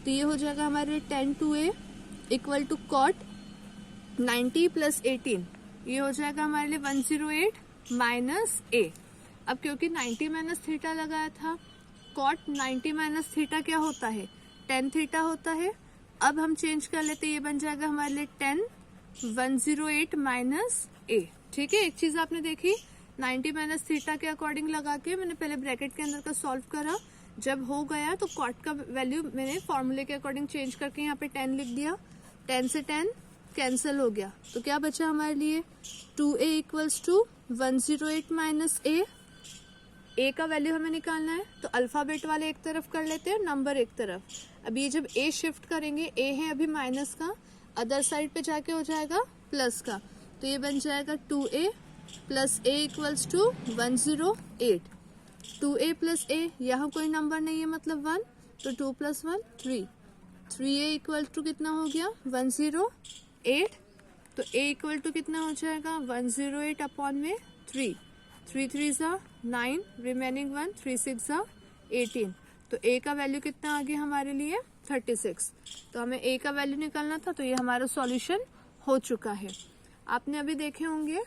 तो ये हो जाएगा हमारे लिए tan 2a equal to cot 90 plus 18, ये हो जाएगा हमारे लिए 108 माइनस a। अब क्योंकि 90 माइनस थीटा लगाया था, cot 90 माइनस थीटा क्या होता है, tan थीटा होता है। अब हम चेंज कर लेते, ये बन जाएगा हमारे लिए tan 108 माइनस a। ठीक है, एक चीज आपने देखी, 90 माइनस थीटा के अकॉर्डिंग लगा के मैंने पहले ब्रैकेट के अंदर का सॉल्व करा, जब हो गया तो cot का वैल्यू मैंने फॉर्मूले के अकॉर्डिंग चेंज करके यहाँ पे 10 लिख दिया, 10 से 10 कैंसिल हो गया। तो क्या बचा हमारे लिए, 2a equals to 108 minus a का वैल्यू हमें निकालना है। तो अल्फाबेट वाले एक तरफ कर लेते हैं, नंबर एक तरफ। अब ये जब a शिफ्ट करेंगे, a है अभी माइनस का, अदर साइड पे जाके हो जाएगा प्लस का, तो ये बन जाएगा 2a plus a equals to 108। 2a plus a, यहाँ कोई नंबर नहीं है मतलब 1, तो 2 प्लस 1 3, 3a इक्वल टू कितना हो गया 108। तो a इक्वल टू कितना हो जाएगा 108 अपॉन में 3, 3 3 सा 9, रिमेनिंग 1, 3 6 सा 18। तो a का वैल्यू कितना आ गया हमारे लिए 36। तो हमें a का वैल्यू निकालना था, तो ये हमारा सॉल्यूशन हो चुका है। आपने अभी देखे होंगे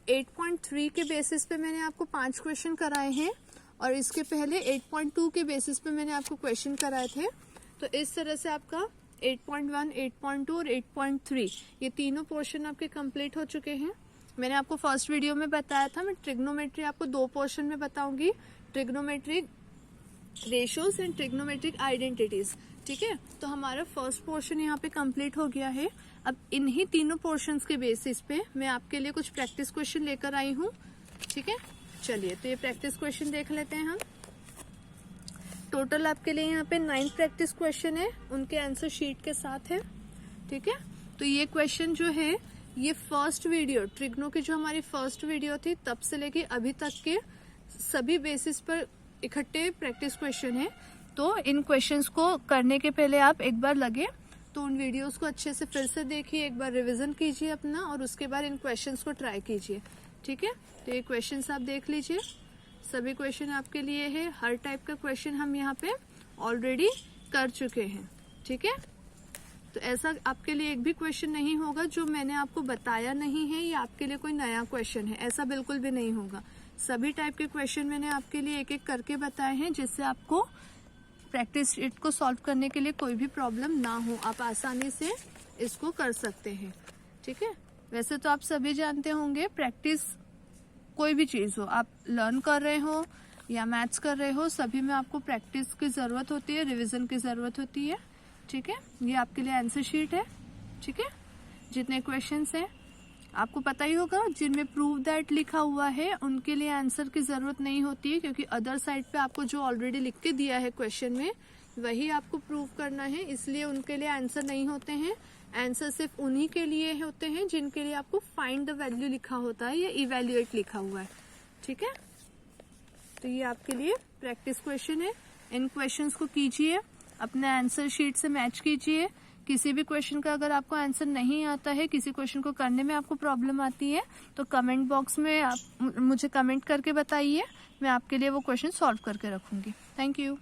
8.3 के बेसिस पे मैंने आपको 5 क्वेश्चन कराए हैं और इसके पहले 8.2 के बेसिस पे मैंने आपको क्वेश्चन कराए थे। तो इस तरह से आपका 8.1, 8.2 और 8.3 ये तीनों पोर्शन आपके कंप्लीट हो चुके हैं। मैंने आपको फर्स्ट वीडियो में बताया था मैं ट्रिग्नोमेट्री आपको 2 पोर्शन में बताऊंगी, trigonometric ratios and trigonometric identities. ठीक है, तो हमारा फर्स्ट पोर्शन यहाँ पे कंप्लीट हो गया है। अब इन्हीं तीनों पोर्शंस के बेसिस पे मैं आपके लिए कुछ प्रैक्टिस क्वेश्चन लेकर आई हूँ। ठीक है, चलिए तो ये प्रैक्टिस क्वेश्चन देख लेते हैं हम। टोटल आपके लिए यहाँ पे 9 प्रैक्टिस क्वेश्चन है, उनके आंसर शीट के साथ है। ठीक है, तो ये क्वेश्चन जो है ये फर्स्ट वीडियो ट्रिग्नो की जो हमारी फर्स्ट वीडियो थी तब से लेके अभी तक के सभी बेसिस पर इकट्ठे प्रैक्टिस क्वेश्चन है। तो इन क्वेश्चंस को करने के पहले आप एक बार लगे तो उन वीडियोस को अच्छे से फिर से देखिए, एक बार रिवीजन कीजिए अपना और उसके बाद इन क्वेश्चंस को ट्राई कीजिए। ठीक है, तो ये क्वेश्चंस आप देख लीजिए, सभी क्वेश्चन आपके लिए है। हर टाइप का क्वेश्चन हम यहाँ पे ऑलरेडी कर चुके हैं। ठीक है, तो ऐसा आपके लिए एक भी क्वेश्चन नहीं होगा जो मैंने आपको बताया नहीं है या आपके लिए कोई नया क्वेश्चन है, ऐसा बिल्कुल भी नहीं होगा। सभी टाइप के क्वेश्चन मैंने आपके लिए एक एक करके बताए हैं जिससे आपको प्रैक्टिस शीट को सॉल्व करने के लिए कोई भी प्रॉब्लम ना हो, आप आसानी से इसको कर सकते हैं। ठीक है, वैसे तो आप सभी जानते होंगे प्रैक्टिस कोई भी चीज हो, आप लर्न कर रहे हो या मैथ्स कर रहे हो, सभी में आपको प्रैक्टिस की जरूरत होती है, रिवीजन की जरूरत होती है। ठीक है, ये आपके लिए आंसर शीट है। ठीक है, जितने क्वेश्चंस हैं आपको पता ही होगा, जिनमें प्रूव दैट लिखा हुआ है उनके लिए आंसर की जरूरत नहीं होती है, क्योंकि अदर साइड पे आपको जो ऑलरेडी लिख के दिया है क्वेश्चन में वही आपको प्रूव करना है, इसलिए उनके लिए आंसर नहीं होते हैं। आंसर सिर्फ उन्हीं के लिए होते हैं जिनके लिए आपको फाइंड द वैल्यू लिखा होता है या इवेल्युएट लिखा हुआ है। ठीक है, तो ये आपके लिए प्रैक्टिस क्वेश्चन है। इन क्वेश्चंस को कीजिए, अपने आंसर शीट से मैच कीजिए। किसी भी क्वेश्चन का अगर आपको आंसर नहीं आता है, किसी क्वेश्चन को करने में आपको प्रॉब्लम आती है, तो कमेंट बॉक्स में आप मुझे कमेंट करके बताइए, मैं आपके लिए वो क्वेश्चन सॉल्व करके रखूंगी। Thank you.